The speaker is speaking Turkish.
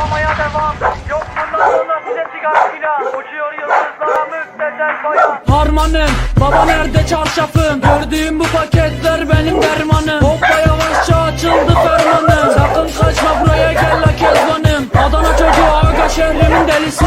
aramaya devam. Yok bundan sonra bize sigara filan. Uçuyor yıldızlara müptezel bayan. Harmanım, baba nerede çarşafım? Gördüğüm bu paketler benim dermanım. Hoppa yavaşça açıldı fermanım. Sakın kaçma buraya gel la kezbanım. Adana çocuğu aga şehrimin delisi.